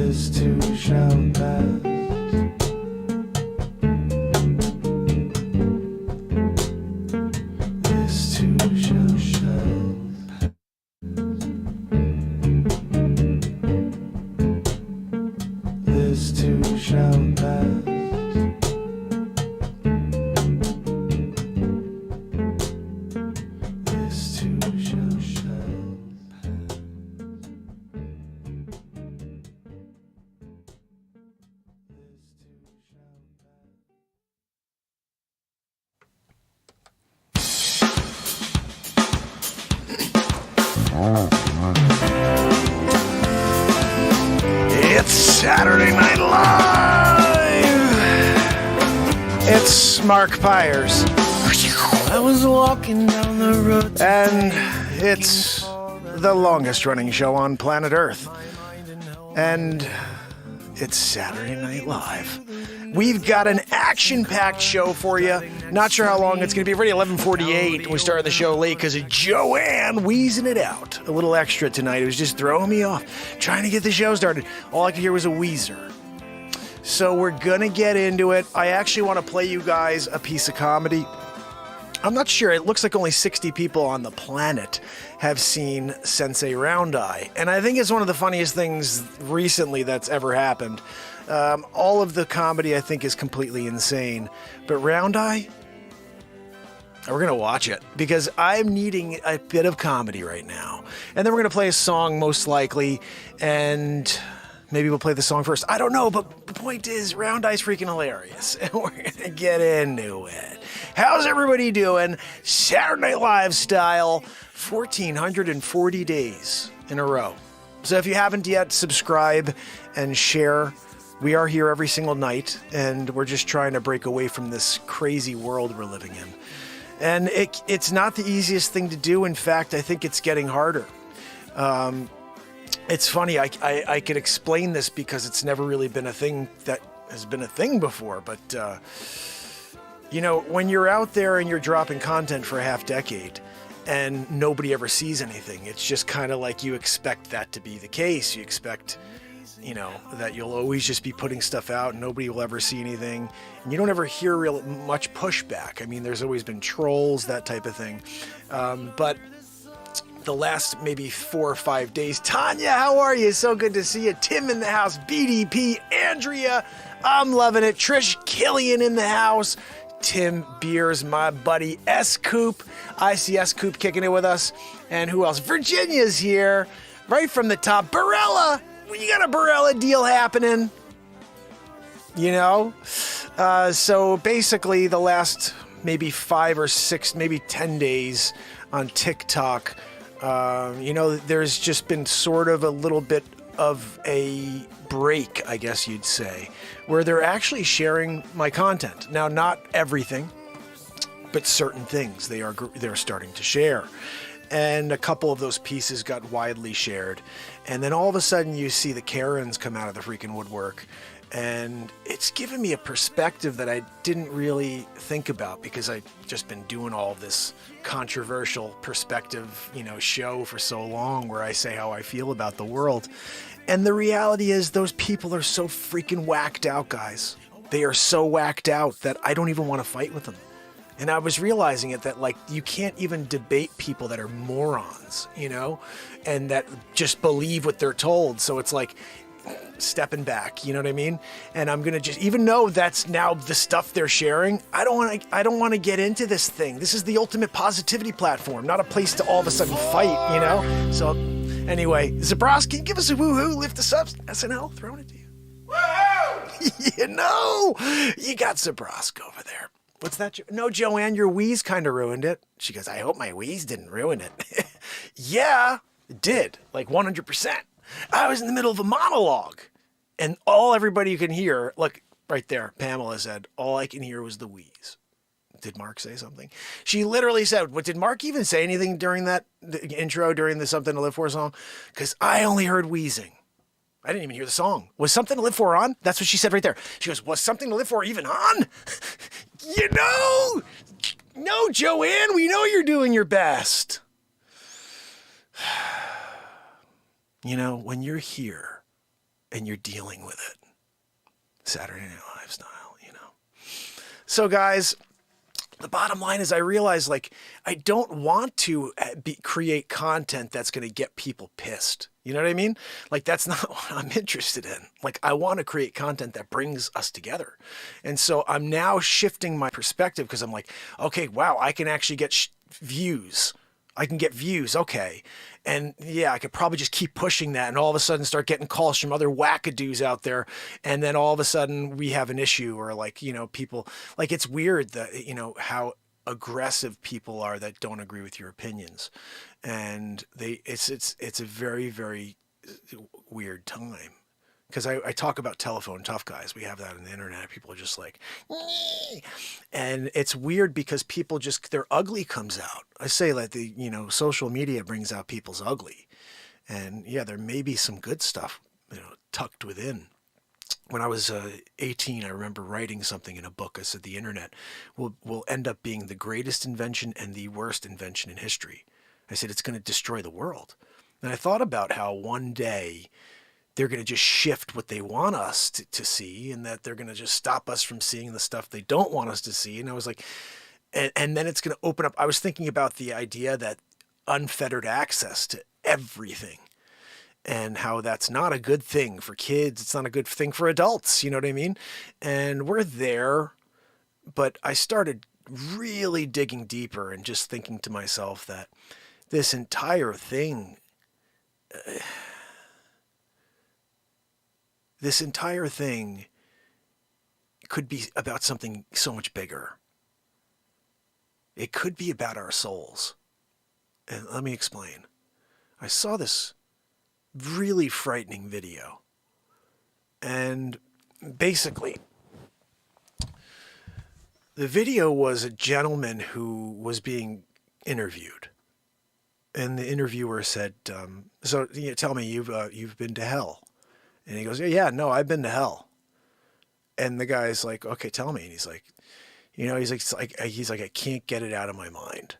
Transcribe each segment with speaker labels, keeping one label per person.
Speaker 1: This too shall pass. This too shall pass. This too shall pass. This too shall pass.
Speaker 2: It's Saturday Night Live. It's Mark Pires.
Speaker 1: I was walking down the road,
Speaker 2: And it's the longest running show on planet Earth. And it's Saturday Night Live. We've got an action-packed show for you. Not sure how long it's going to be. Already 11:48. We started the show late because of Joanne wheezing it out. A little extra tonight. It was just throwing me off. Trying to get the show started. All I could hear was a wheezer. So we're going to get into it. I actually want to play you guys a piece of comedy. I'm not sure. It looks like only 60 people on the planet have seen Sensei Round Eye. And I think it's one of the funniest things recently that's ever happened. All of the comedy, I think, is completely insane. But Round Eye? We're going to watch it because I'm needing a bit of comedy right now. And then we're going to play a song, most likely. And maybe we'll play the song first. I don't know, but the point is, Round Eye's freaking hilarious. And we're going to get into it. How's everybody doing? Saturday Night Live style, 1,440 days in a row. So if you haven't yet, subscribe and share. We are here every single night, and we're just trying to break away from this crazy world we're living in. And it's not the easiest thing to do. In fact, I think it's getting harder. It's funny, I could explain this because it's never really been a thing that has been a thing before, but you know, when you're out there and you're dropping content for a half decade and nobody ever sees anything, it's just kind of like you expect that to be the case. You expect, you know, that you'll always just be putting stuff out and nobody will ever see anything. And you don't ever hear real much pushback. I mean, there's always been trolls, that type of thing. But the last maybe 4 or 5 days, Tanya, how are you? So good to see you. Tim in the house, BDP, Andrea, I'm loving it. Trish Killian in the house. Tim Beers, my buddy. S-Coop, I see S-Coop kicking it with us. And who else? Virginia's here, right from the top. Barella, you got a Barella deal happening. You know? So basically the last maybe 5 or 6, maybe 10 days on TikTok, you know, there's just been sort of a little bit of a break, I guess you'd say, where they're actually sharing my content. Now, not everything, but certain things they're starting to share. And a couple of those pieces got widely shared. And then all of a sudden you see the Karens come out of the freaking woodwork. And it's given me a perspective that I didn't really think about because I've just been doing all this controversial perspective, you know, show for so long where I say how I feel about the world. And the reality is those people are so freaking whacked out, guys. They are so whacked out that I don't even want to fight with them. And I was realizing it that, like, you can't even debate people that are morons, you know, and that just believe what they're told. So it's like stepping back, you know what I mean? And I'm going to just, even though that's now the stuff they're sharing, I don't want to get into this thing. This is the ultimate positivity platform, not a place to all of a sudden fight, you know? So anyway, Zabros, can you give us a woohoo? Lift us up. SNL, throwing it to you. Woohoo! You know, you got Zabrosk over there. What's that? No, Joanne, your wheeze kind of ruined it. She goes, I hope my wheeze didn't ruin it. Yeah, it did. Like 100%. I was in the middle of a monologue. And all everybody can hear, look, right there, Pamela said, all I can hear was the wheeze. Did Mark say something? She literally said, what, did Mark even say anything during that intro, during the Something to Live For song? Because I only heard wheezing. I didn't even hear the song. Was Something to Live For on? That's what she said right there. She goes, was Something to Live For even on? You know? No, Joanne, we know you're doing your best. You know, when you're here and you're dealing with it. Saturday Night Live style, you know. So guys, the bottom line is I realize, like, I don't want to create content that's going to get people pissed. You know what I mean? Like, that's not what I'm interested in. Like, I want to create content that brings us together. And so I'm now shifting my perspective because I'm like, okay, wow, I can actually get views. I can get views, okay. And yeah, I could probably just keep pushing that and all of a sudden start getting calls from other wackadoos out there. And then all of a sudden we have an issue, or like, you know, people, like, it's weird that, you know, how aggressive people are that don't agree with your opinions. And it's a very, very weird time. Because I talk about telephone tough guys. We have that on the internet. People are just like, nee. And it's weird because people just, their ugly comes out. I say that you know, social media brings out people's ugly. And yeah, there may be some good stuff, you know, tucked within. When I was 18, I remember writing something in a book. I said the internet will end up being the greatest invention and the worst invention in history. I said it's going to destroy the world. And I thought about how one day they're going to just shift what they want us to see, and that they're going to just stop us from seeing the stuff they don't want us to see. And I was like, and then it's going to open up. I was thinking about the idea that unfettered access to everything, and how that's not a good thing for kids. It's not a good thing for adults. You know what I mean? And we're there, but I started really digging deeper and just thinking to myself that this entire thing, could be about something so much bigger. It could be about our souls. And let me explain. I saw this really frightening video. And basically, the video was a gentleman who was being interviewed. And the interviewer said, so you know, tell me you've been to hell. And he goes, yeah, no, I've been to hell. And the guy's like, okay, tell me. And he's like, you know, he's like, I can't get it out of my mind.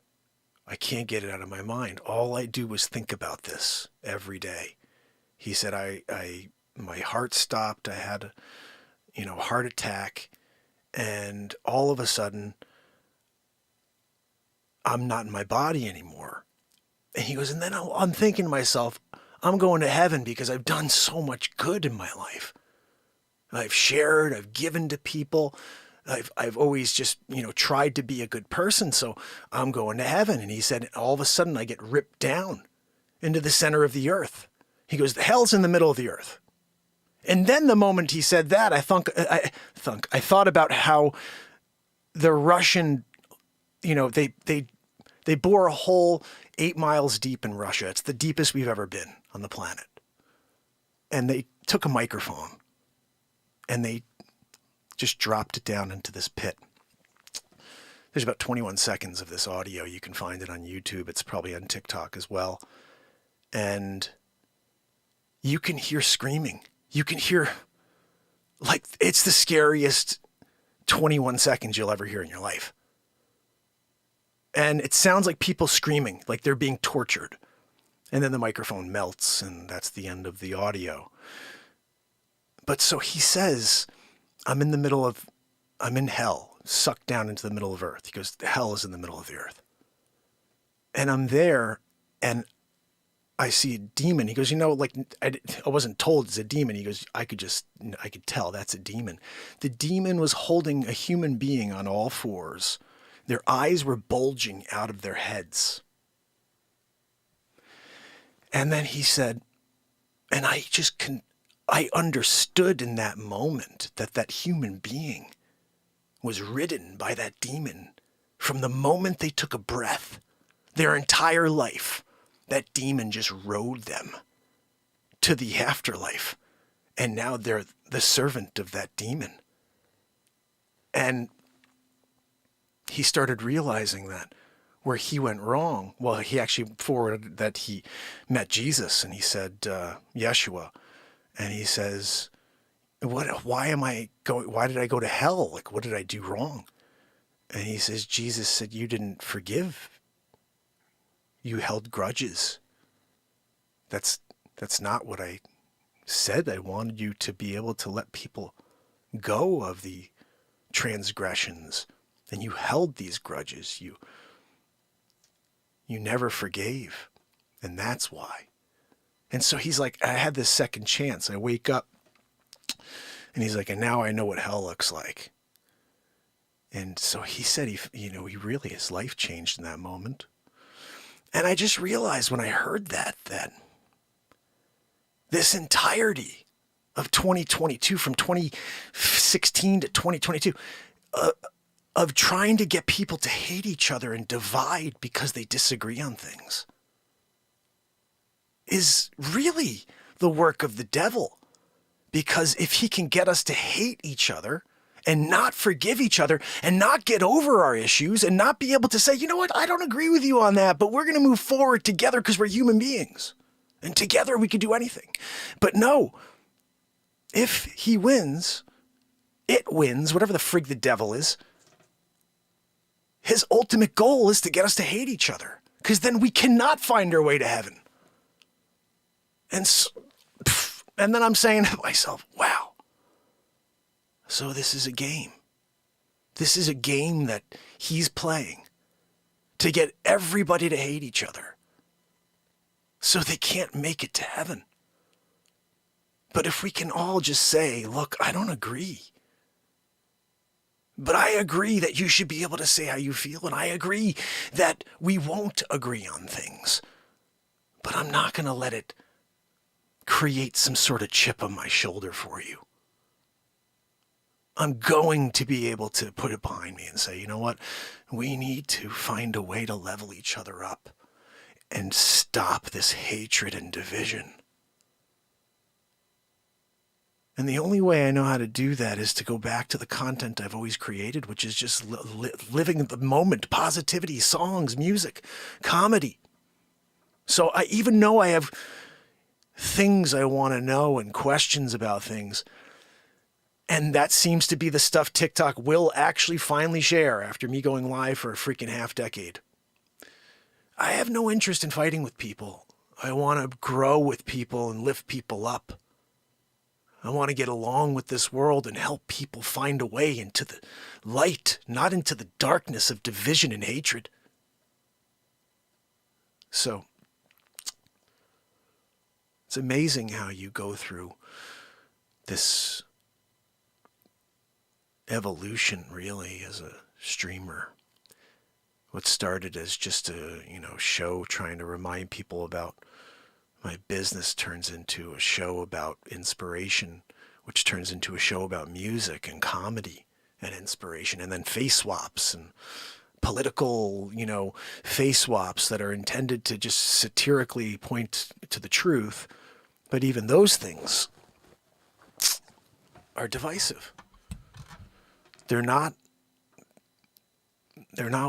Speaker 2: I can't get it out of my mind. All I do is think about this every day. He said, my heart stopped. I had a heart attack. And all of a sudden, I'm not in my body anymore. And he goes, and then I'm thinking to myself, I'm going to heaven because I've done so much good in my life. I've shared, I've given to people. I've always just, you know, tried to be a good person. So I'm going to heaven. And he said, all of a sudden I get ripped down into the center of the earth. He goes, the hell's in the middle of the earth. And then the moment he said that, I thought about how the Russian, you know, they bore a hole 8 miles deep in Russia. It's the deepest we've ever been on the planet. And they took a microphone and they just dropped it down into this pit. There's about 21 seconds of this audio. You can find it on YouTube. It's probably on TikTok as well. And you can hear screaming. You can hear, like, it's the scariest 21 seconds you'll ever hear in your life. And it sounds like people screaming, like they're being tortured. And then the microphone melts, and that's the end of the audio. But so he says, I'm in hell, sucked down into the middle of earth. He goes, hell is in the middle of the earth. And I'm there, and I see a demon. He goes, you know, like, I wasn't told it's a demon. He goes, I could tell that's a demon. The demon was holding a human being on all fours. Their eyes were bulging out of their heads. And then he said, and I understood in that moment that human being was ridden by that demon from the moment they took a breath. Their entire life, that demon just rode them to the afterlife. And now they're the servant of that demon. And he started realizing that where he went wrong, well, he actually forwarded that he met Jesus, and he said, Yeshua. And he says, why did I go to hell? Like, what did I do wrong? And he says, Jesus said, you didn't forgive. You held grudges. That's not what I said I wanted you to be able to let people go of the transgressions, and you held these grudges. You never forgave, and that's why. And so he's like, I had this second chance. I wake up, and he's like, and now I know what hell looks like. And so he said he really, his life changed in that moment. And I just realized when I heard that this entirety of 2022, from 2016 to 2022, of trying to get people to hate each other and divide because they disagree on things, is really the work of the devil. Because if he can get us to hate each other and not forgive each other and not get over our issues and not be able to say, you know what, I don't agree with you on that, but we're going to move forward together because we're human beings. And together we could do anything. But no, if he wins, it wins, whatever the frig the devil is. His ultimate goal is to get us to hate each other, because then we cannot find our way to heaven. And then I'm saying to myself, wow, so this is a game. This is a game that he's playing to get everybody to hate each other so they can't make it to heaven. But if we can all just say, look, I don't agree, but I agree that you should be able to say how you feel, and I agree that we won't agree on things, but I'm not going to let it create some sort of chip on my shoulder for you. I'm going to be able to put it behind me and say, you know what? We need to find a way to level each other up and stop this hatred and division. And the only way I know how to do that is to go back to the content I've always created, which is just living the moment, positivity, songs, music, comedy. So I even know I have things I want to know and questions about things. And that seems to be the stuff TikTok will actually finally share after me going live for a freaking half decade. I have no interest in fighting with people. I want to grow with people and lift people up. I want to get along with this world and help people find a way into the light, not into the darkness of division and hatred. So, it's amazing how you go through this evolution, really, as a streamer. What started as just a, show trying to remind people about my business turns into a show about inspiration, which turns into a show about music and comedy and inspiration, and then face swaps and political, face swaps that are intended to just satirically point to the truth. But even those things are divisive. They're not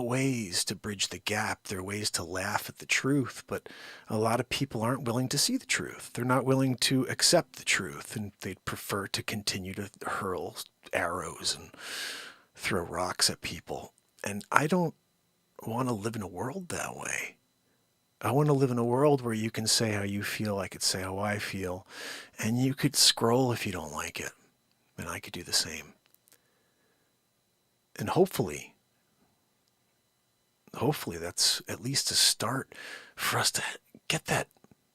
Speaker 2: ways to bridge the gap. They're ways to laugh at the truth. But a lot of people aren't willing to see the truth. They're not willing to accept the truth, and they'd prefer to continue to hurl arrows and throw rocks at people. And I don't want to live in a world that way. I want to live in a world where you can say how you feel, I could say how I feel, and you could scroll if you don't like it, and I could do the same. And hopefully that's at least a start for us to get that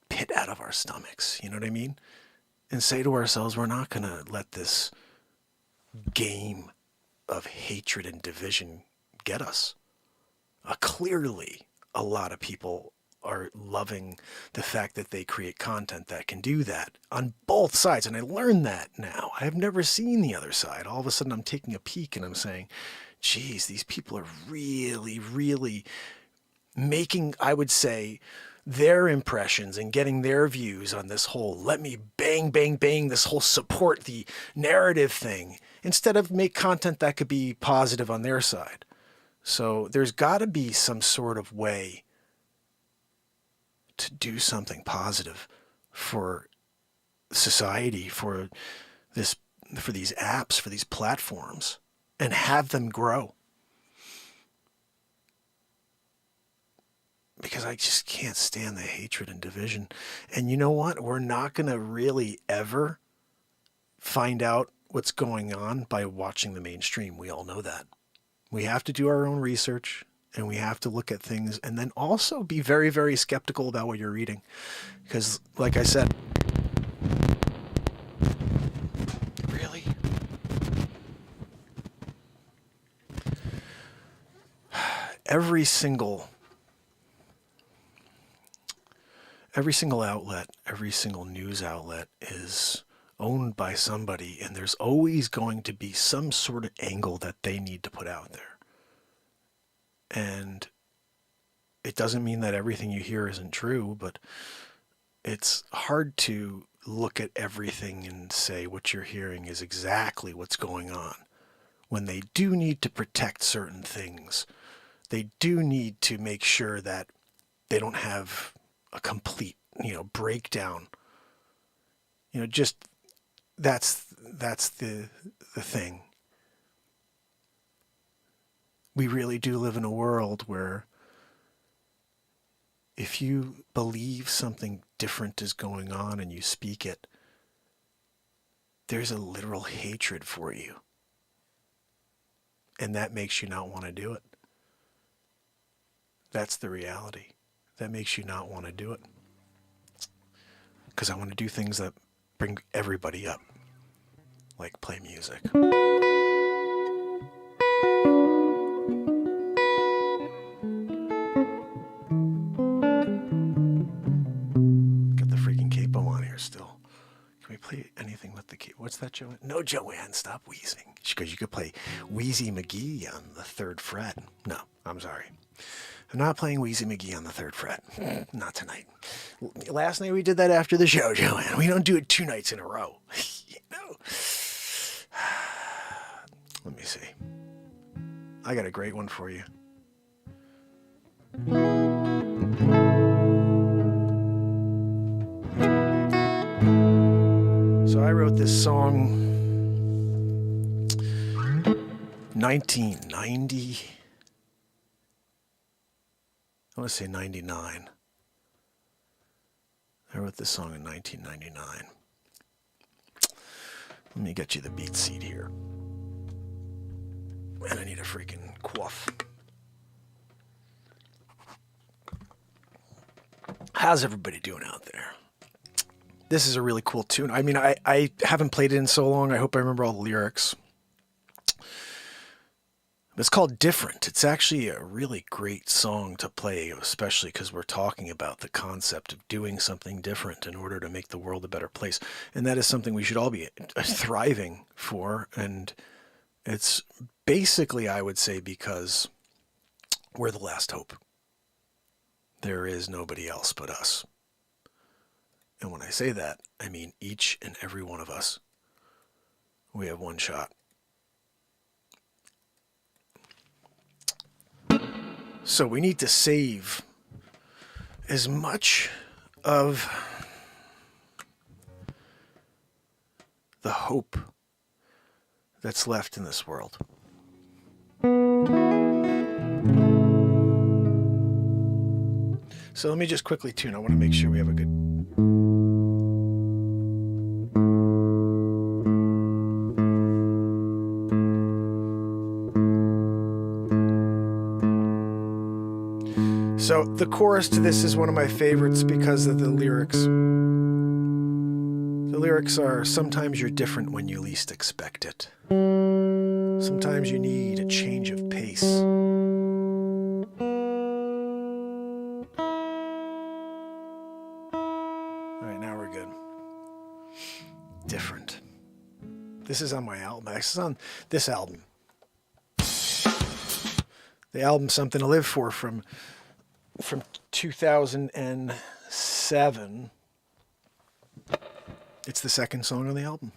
Speaker 2: pit out of our stomachs, you know what I mean? And say to ourselves, we're not going to let this game of hatred and division get us. Clearly, a lot of people are loving the fact that they create content that can do that on both sides. And I learned that now. I have never seen the other side. All of a sudden I'm taking a peek and I'm saying, geez, these people are really, really making, I would say, their impressions and getting their views on this whole let me bang, bang, bang, this whole support the narrative thing, instead of make content that could be positive on their side. So there's got to be some sort of way to do something positive for society, for these apps, for these platforms, and have them grow. because I just can't stand the hatred and division. And you know what? We're not going to really ever find out what's going on by watching the mainstream. We all know that. We have to do our own research, and we have to look at things, and then also be very, very skeptical about what you're reading. Because, like I said, really? Every single outlet, every single news outlet is owned by somebody, and there's always going to be some sort of angle that they need to put out there. And it doesn't mean that everything you hear isn't true, but it's hard to look at everything and say what you're hearing is exactly what's going on, when they do need to protect certain things. They do need to make sure that they don't have a complete, breakdown. Just that's the thing. We really do live in a world where if you believe something different is going on and you speak it, there's a literal hatred for you. And that makes you not want to do it. That's the reality. That makes you not want to do it. Because I want to do things that bring everybody up, like play music. Get the freaking capo on here still. Can we play anything with the capo? What's that, Joanne? No, Joanne, stop wheezing. Because you could play Wheezy McGee on the 3rd fret. No, I'm sorry. I'm not playing Wheezy McGee on the 3rd fret. Not tonight. Last night we did that after the show, Joanne. We don't do it 2 nights in a row. Let me see. I got a great one for you. So I wrote this song 1990. I want to say 99. I wrote this song in 1999. Let me get you the beat seat here. And I need a freaking quaff. How's everybody doing out there? This is a really cool tune. I mean, I haven't played it in so long. I hope I remember all the lyrics. It's called Different. It's actually a really great song to play, especially because we're talking about the concept of doing something different in order to make the world a better place. And that is something we should all be thriving for. And it's basically, I would say, because we're the last hope. There is nobody else but us. And when I say that, I mean each and every one of us. We have one shot. So we need to save as much of the hope that's left in this world. So let me just quickly tune. I want to make sure we have a good... So the chorus to this is one of my favorites because of the lyrics. The lyrics are, sometimes you're different when you least expect it. Sometimes you need a change of pace. All right, now we're good. Different. This is on my album. This is on this album. The album Something to Live For from 2007. It's the second song on the album.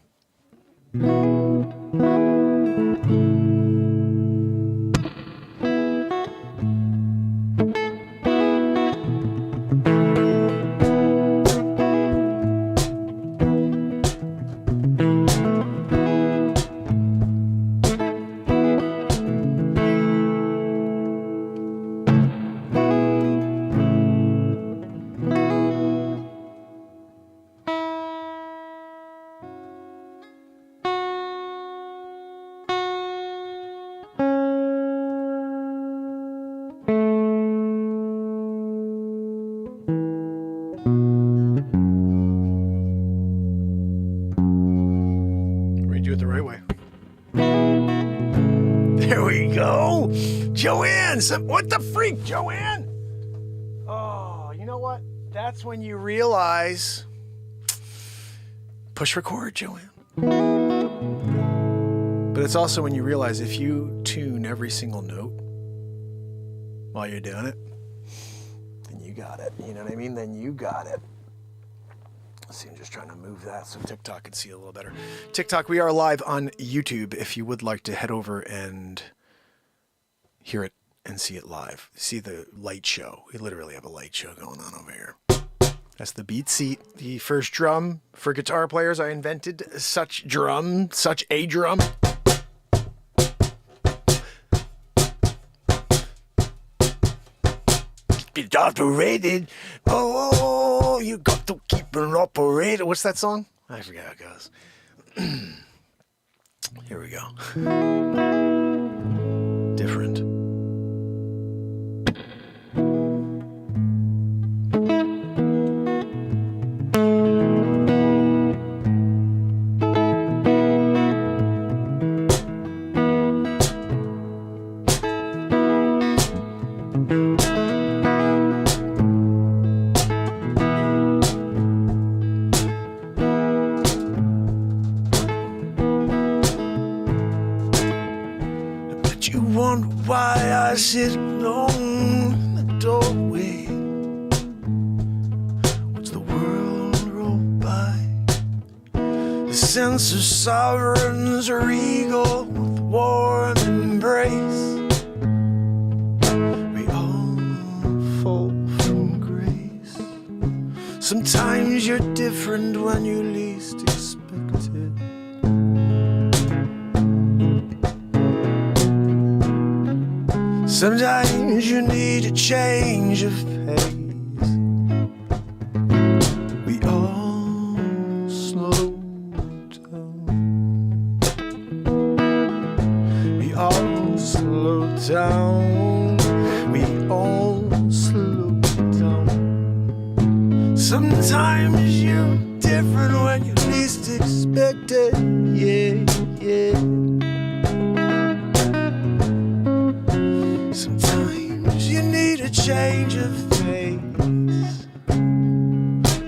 Speaker 2: me do it the right way. There we go. Joanne, what the freak, Joanne? Oh, you know what? That's when you realize, push record, Joanne. But it's also when you realize if you tune every single note while you're doing it, then you got it. You know what I mean? Then you got it. Let's see, I'm just trying to move that so TikTok can see a little better. TikTok, we are live on YouTube if you would like to head over and hear it and see it live. See the light show. We literally have a light show going on over here. That's the beat seat, the first drum for guitar players. I invented such a drum. It's operated. Oh, you got to keep it operated. What's that song? I forget how it goes. Here we go. Different. Why I sit alone in the doorway. Watch the world roll by. The sense of sovereigns or eagle with warm embrace. We all fall from grace. Sometimes you're different when you least expect it. Sometimes you need a change of pace. We all slow down. We all slow down. We all slow down. Sometimes you're different when you least expect it. Yeah, yeah. Sometimes you need a change of pace.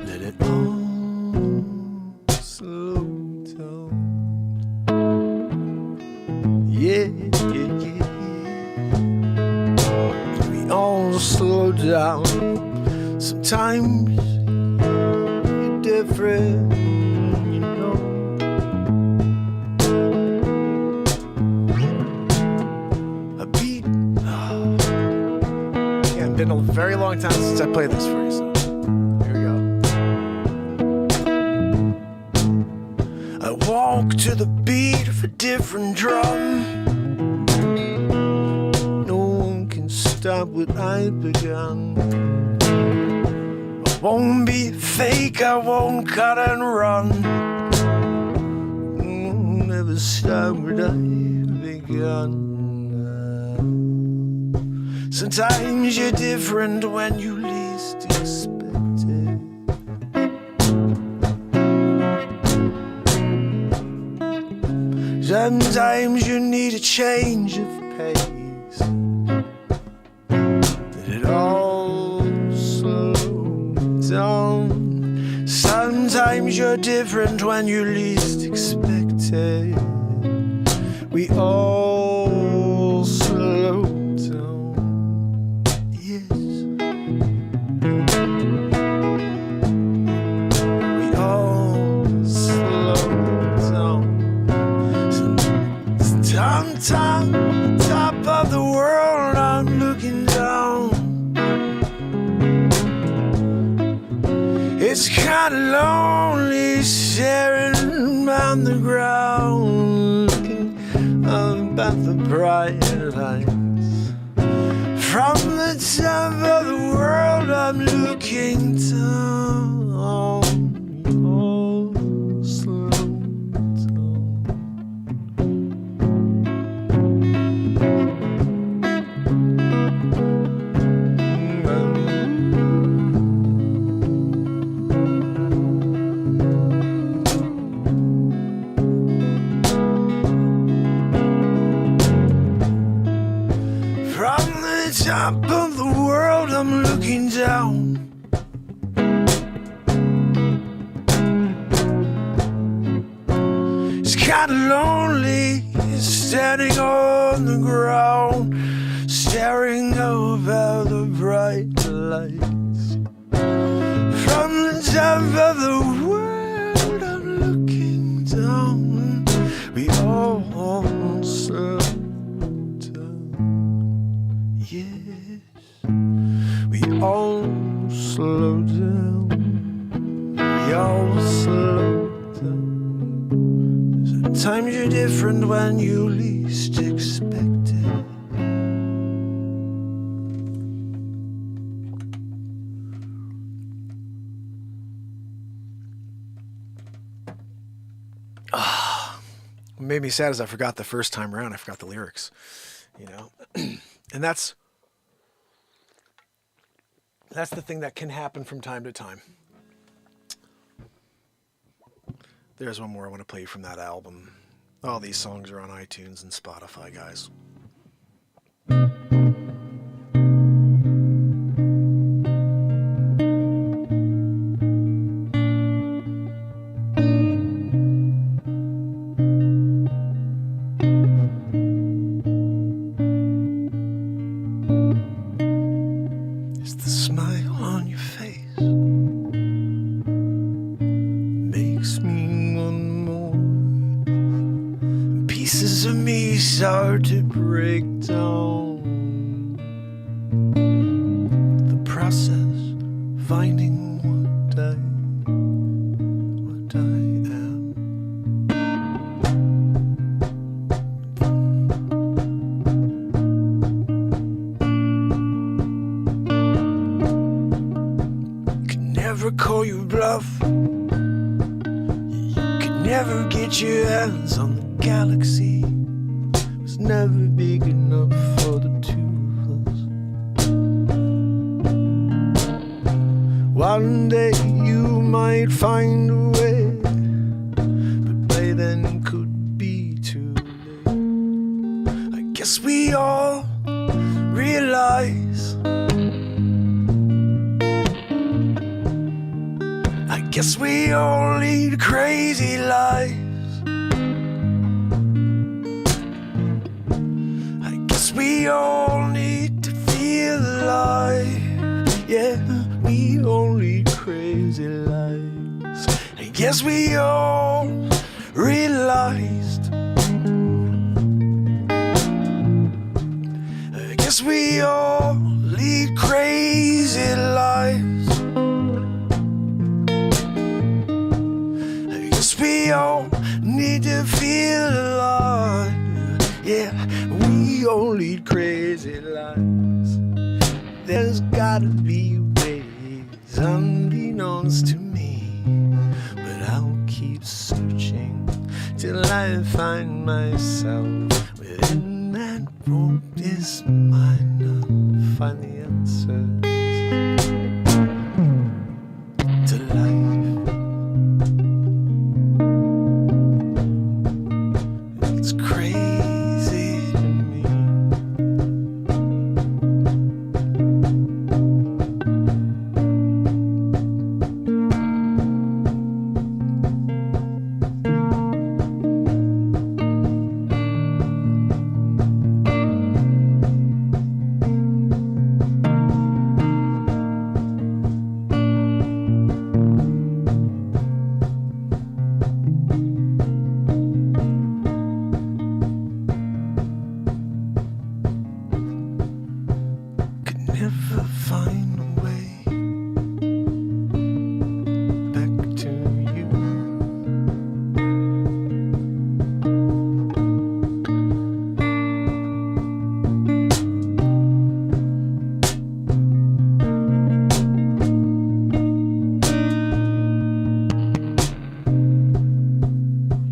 Speaker 2: Let it all slow down. Yeah, yeah, yeah. We all slow down. Sometimes you're different, you know. It's been a very long time since I played this for you, so here we go. I walk to the beat of a different drum. No one can stop what I've begun. I won't be fake, I won't cut and run. I'll never stop what I've begun. Sometimes you're different when you least expect it. Sometimes you need a change of pace. Let it all slow down. Sometimes you're different when you least expect it. We all slow down. Top of the world, I'm looking down. It's kinda lonely staring around the ground, looking up at the bright lights. From the top of the world, I'm looking down. Oh, slow down.
Speaker 1: top of the world, I'm looking down. It's kinda lonely, standing on the ground, staring over the bright lights. From the top of the world, I'm looking down. We all slow down, yes. We all slow down. We all slow down. Sometimes you're different when you least expect it. What made me sad is I forgot the first time around. I forgot the lyrics, you know. And that's the thing that can happen from time to time. There's one more I want to play from that album. All these songs are on iTunes and Spotify, guys. It's the smile on your face makes me want more. Pieces of me start to break down. The process, finding what I am. Can never call you bluff. You could never get your hands on the galaxy. It was never big enough for the two of us. One day you might find a way, but by then it could be too late. I guess we all realize, I guess we all lead crazy lives. I guess we all need to feel alive. Yeah, we all lead crazy lives. I guess we all realized. I guess we all lead crazy lives. I guess we all need to feel alive. Yeah, we all lead crazy lives. There's gotta be ways unbeknownst to me, but I'll keep searching till I find myself within that focused mind. I'll find the answers to life. It's crazy to me. Could never find a way back to you.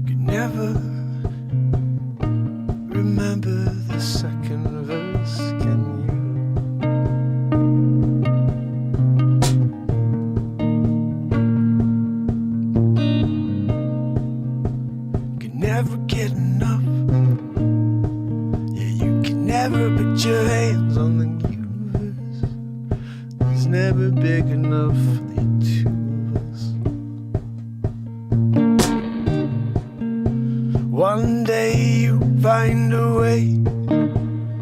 Speaker 1: Could never remember the second verse, can you? Can never get enough. Yeah, you can never put your hands on the universe. never big enough for the two of us. One day you find a way,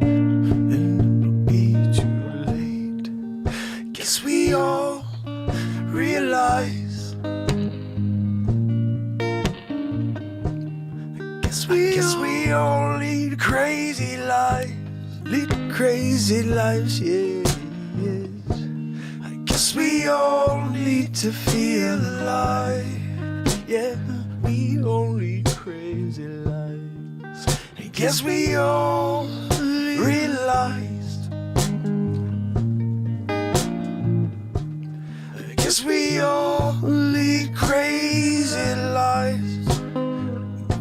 Speaker 1: and it'll be too late. Guess we all realize. Guess we all lead crazy lives. Lead crazy lives, yeah, yes. I guess we all need to feel alive. Yeah, we all lead crazy lives. I guess we all realized. I guess we all lead crazy lives.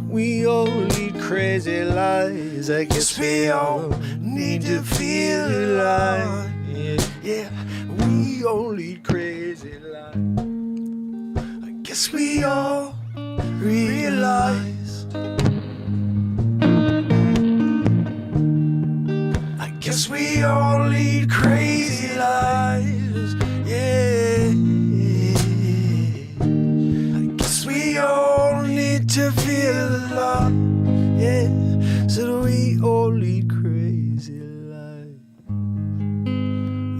Speaker 1: We all lead crazy lives. I guess we all need to feel alive. Yeah, yeah, we all lead crazy lives. I guess we all realized. I guess we all lead crazy lives. Yeah, I guess we all need to feel alive. Yeah, so we all lead crazy lives.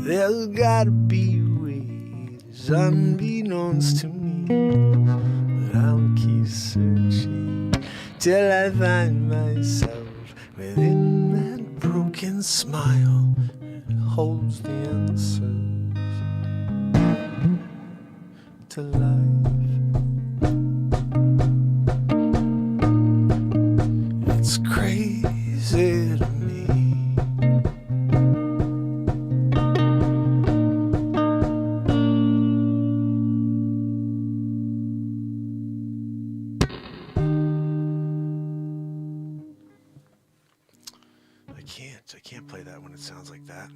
Speaker 1: There's gotta be ways unbeknownst to me, but I'll keep searching till I find myself within that broken smile that holds the answers to life. It's crazy to me. I can't play that when it sounds like that.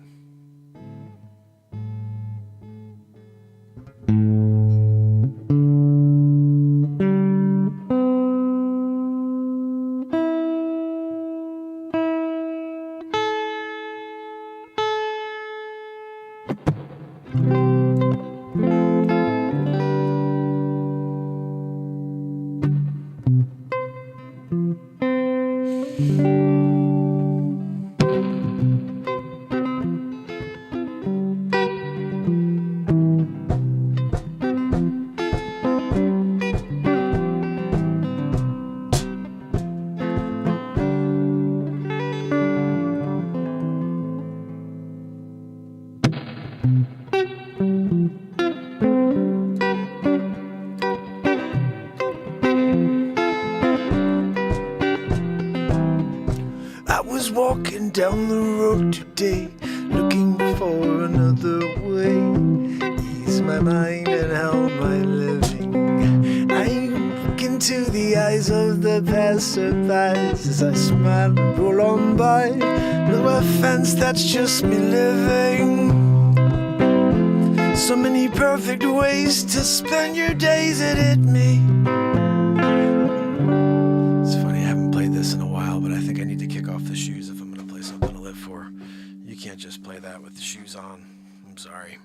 Speaker 1: I was walking down the road today, looking for another way. Ease my mind and help my living. I look into the eyes of the passerbys as I smile and roll on by. No offense, that's just me living. So many perfect ways to spend your days, it hit me. It's funny, I haven't played this in a while, but I think I need to kick off the shoes if I'm going to play something to live for. You can't just play that with the shoes on. I'm sorry.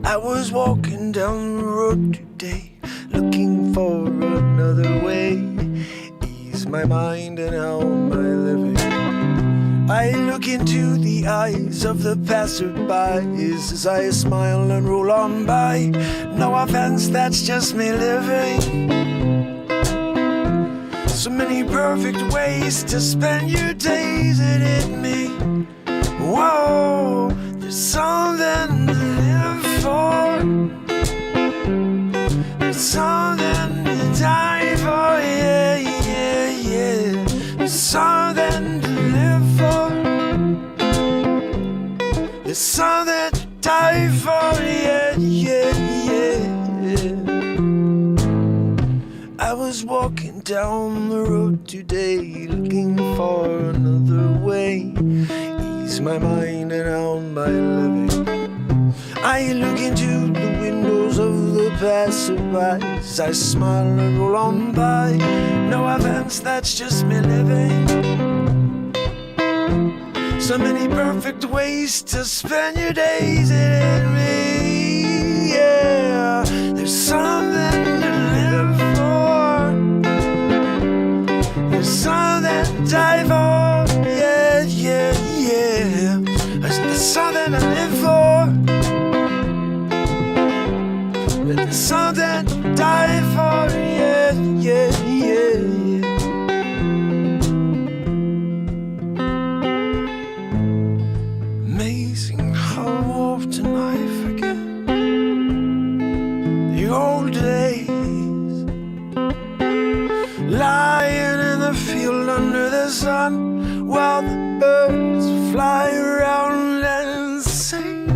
Speaker 1: I was walking down the road today, looking for another way. Ease my mind and help my living. I look into the eyes of the passerbys as I smile and roll on by. No offense, that's just me living. So many perfect ways to spend your days, it hit me. Whoa, there's something to live for. There's something to die for, yeah, yeah, yeah. There's something to live for. There's something to die for, yeah, yeah, yeah. I was walking down down the road today, looking for another way. Ease my mind and help my living. I look into the windows of the passerbys. I smile and roll on by. No offense, that's just me living. So many perfect ways to spend your days in me. Yeah, there's something to live for. There's something to die for. Yeah, yeah, yeah. There's something to live for. There's something to die for. Yeah, yeah, yeah, yeah. Amazing how often I forget the old days, lying in the field under the sun while the birds fly around and sing.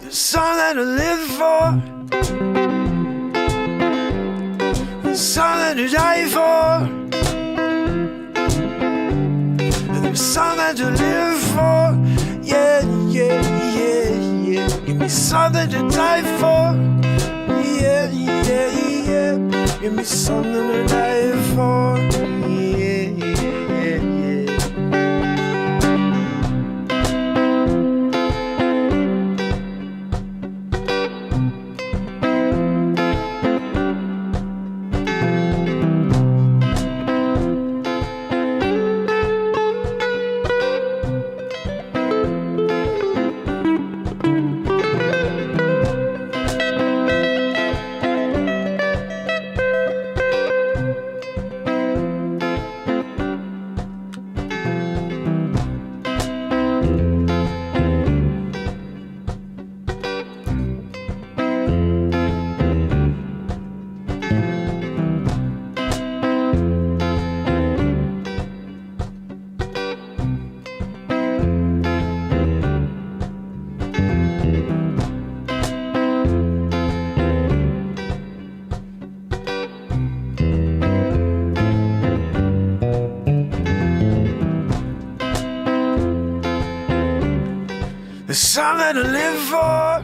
Speaker 1: There's something to live for, there's something to die for. There's something to live for, yeah, yeah, yeah, yeah. Give me something to die for, yeah, yeah, yeah. Give me something to die for, yeah, yeah, yeah, yeah. There's something to live for.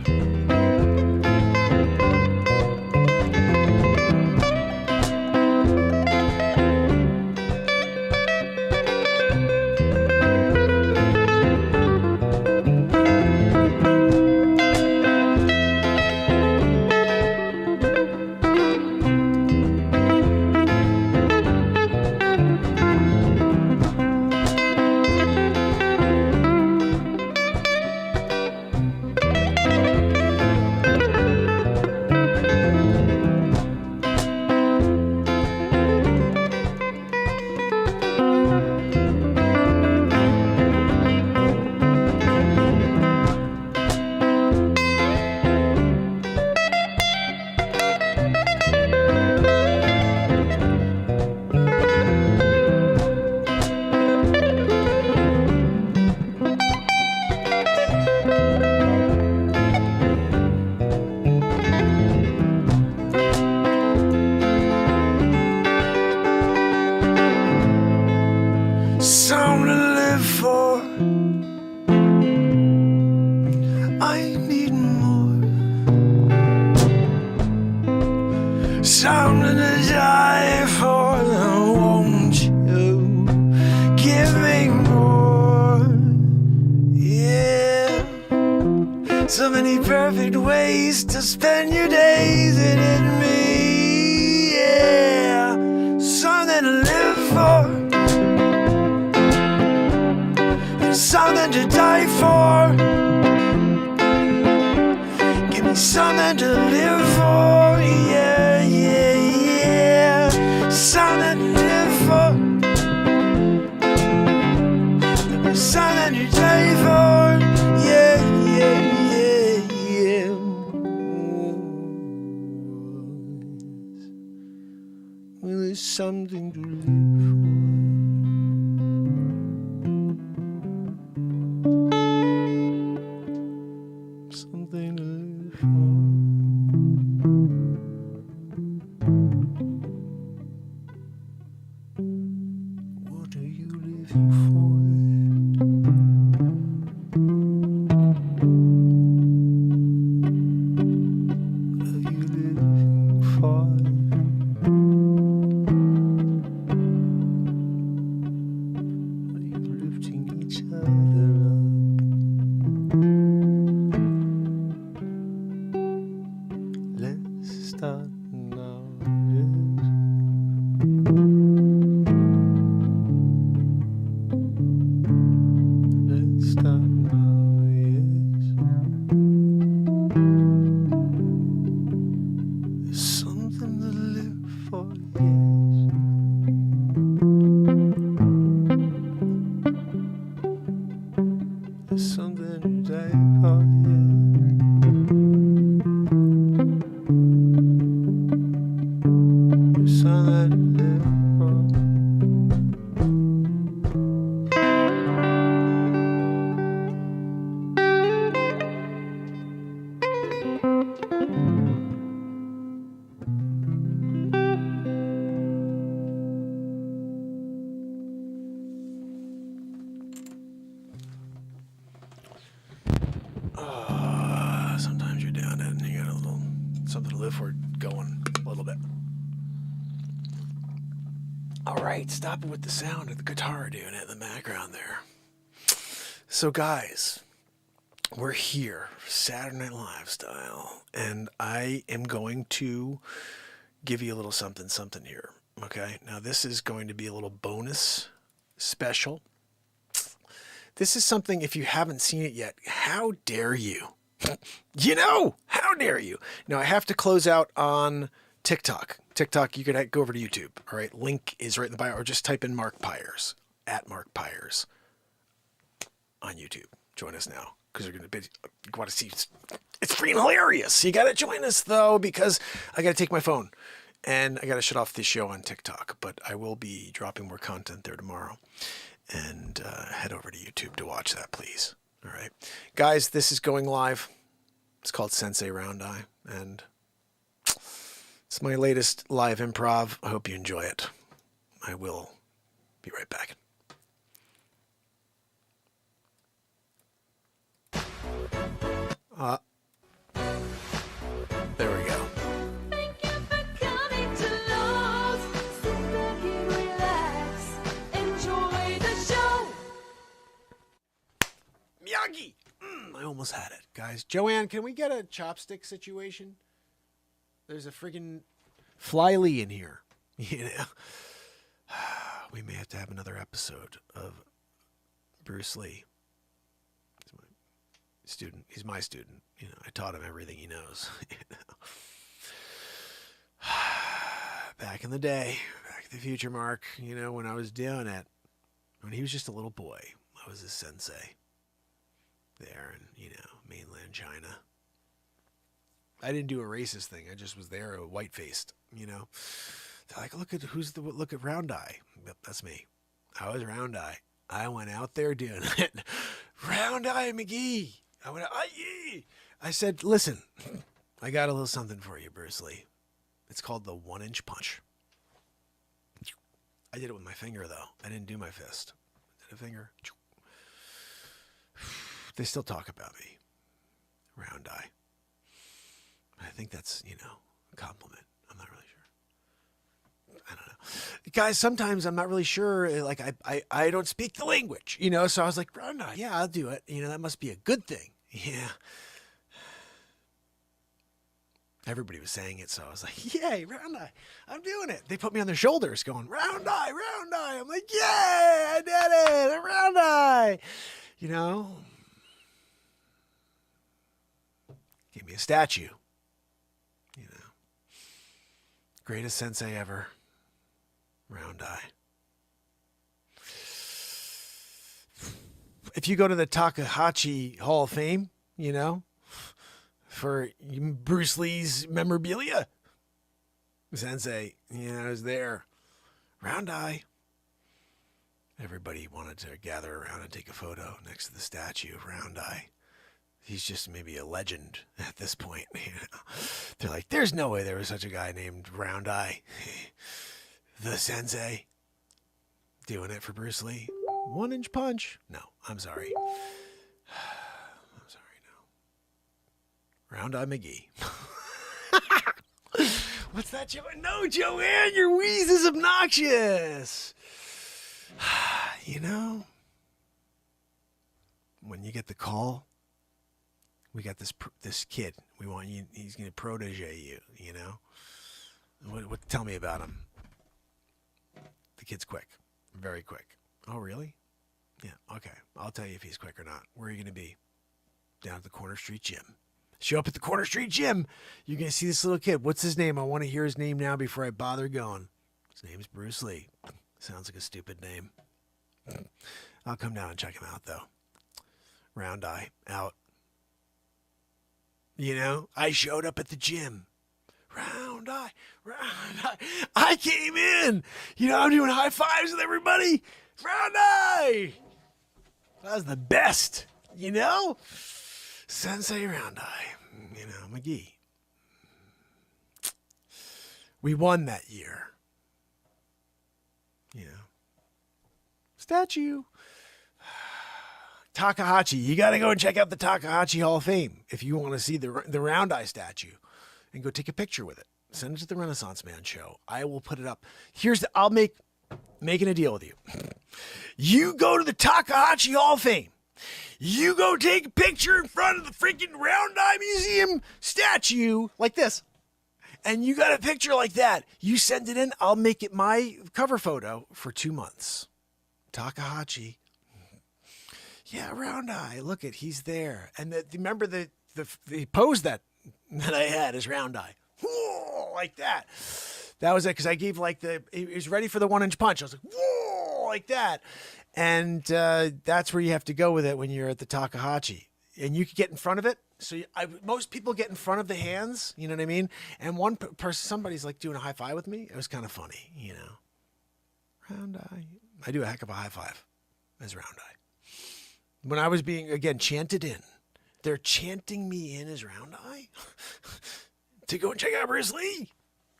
Speaker 1: Something to live for. I need more. Something to die for. Won't you give me more? Yeah. So many perfect ways to spend your days in me. Yeah. Something to live for. Something to die for. Give me something to live for. Yeah, yeah, yeah. Something to live for. Give me something to die for. Yeah, yeah, yeah, yeah. Well, there's something to live for. Something to live for. Let's start now. Let's start now. Yes. There's something to live for. Yes. There's something to die for. Yes. There's something to live for. Sometimes you're down and you got a little something to live for going a little bit. All right, stop it with the sound of the guitar doing it in the background there. So guys, we're here, Saturday Night Live style, and I am going to give you a little something here. Okay, now this is going to be a little bonus special. This is something, if you haven't seen it yet, how dare you? How dare you? Now, I have to close out on TikTok. TikTok, you could go over to YouTube. All right, link is right in the bio, or just type in Mark Pires, at Mark Pires on YouTube. Join us now, because you're going to you want to see, it's freaking hilarious. You got to join us, though, because I got to take my phone, and I got to shut off this show on TikTok, but I will be dropping more content there tomorrow. And head over to YouTube to watch that, please. All right. Guys, this is going live. It's called Sensei Round Eye, and it's my latest live improv. I hope you enjoy it. I will be right back. There we go.
Speaker 3: Thank you for coming to Lowe's. Sit back and relax. Enjoy the show.
Speaker 2: Miyagi! I almost had it. Guys, Joanne, can we get a chopstick situation? There's a friggin' flylee in here. We may have to have another episode of Bruce Lee. He's my student. He's my student. I taught him everything he knows. Back in the day, back in the future, Mark, when I was doing it, when he was just a little boy, I was his sensei there in, mainland China. I didn't do a racist thing. I just was there, white-faced, They're like, look at Round Eye. Yep, that's me. I was Round Eye. I went out there doing it. Round Eye McGee. I went, aye. I said, listen, I got a little something for you, Bruce Lee. It's called the 1-inch punch. I did it with my finger, though. I didn't do my fist. I did a finger. They still talk about me. Round Eye. I think that's, a compliment. I'm not really sure. I don't know. Guys, sometimes I'm not really sure. Like, I don't speak the language, so I was like, Round Eye, yeah, I'll do it. That must be a good thing. Yeah. Everybody was saying it, so I was like, yay, Round Eye, I'm doing it. They put me on their shoulders going, Round Eye, Round Eye. I'm like, yay, I did it, a Round Eye. Give me a statue. Greatest sensei ever. Round Eye. If you go to the Takahashi Hall of Fame, for Bruce Lee's memorabilia, sensei, I was there. Round Eye. Everybody wanted to gather around and take a photo next to the statue of Round Eye. He's just maybe a legend at this point. They're like, there's no way there was such a guy named Round Eye. The sensei. Doing it for Bruce Lee. 1-inch punch. No, I'm sorry. I'm sorry, no. Round Eye McGee. What's that, Joanne? No, Joanne, your wheeze is obnoxious. When you get the call we got this kid. We want you. He's going to protege you. You know. What? Tell me about him. The kid's quick, very quick. Oh, really? Yeah. Okay. I'll tell you if he's quick or not. Where are you going to be? Down at the Corner Street Gym. Show up at the Corner Street Gym. You're going to see this little kid. What's his name? I want to hear his name now before I bother going. His name's Bruce Lee. Sounds like a stupid name. I'll come down and check him out, though. Round eye, out. You know, I showed up at the gym. Round eye, round eye. I came in. You know, I'm doing high fives with everybody. Round eye. That was the best, you know? Sensei Round Eye, you know, McGee. We won that year. You know. Statue. Takahashi. You got to go and check out the Takahashi Hall of Fame if you want to see the Round Eye statue and go take a picture with it. Send it to the Renaissance Man show. I will put it up. I'll making a deal with you. You go to the Takahashi Hall of Fame. You go take a picture in front of the freaking Round Eye Museum statue like this. And you got a picture like that. You send it in. I'll make it my cover photo for 2 months. Takahashi. Yeah, Round Eye. Look at, he's there. And remember the pose that I had is Round Eye. Whoa, like that. That was it, because I gave he was ready for the 1-inch punch. I was like, whoa, like that. And that's where you have to go with it when you're at the Takahashi. And you can get in front of it. So most people get in front of the hands, you know what I mean? And one person, somebody's like doing a high five with me. It was kind of funny, you know. Round Eye. I do a heck of a high five as Round Eye. When I was being, again, chanted in, they're chanting me in as Round Eye to go and check out Bruce Lee.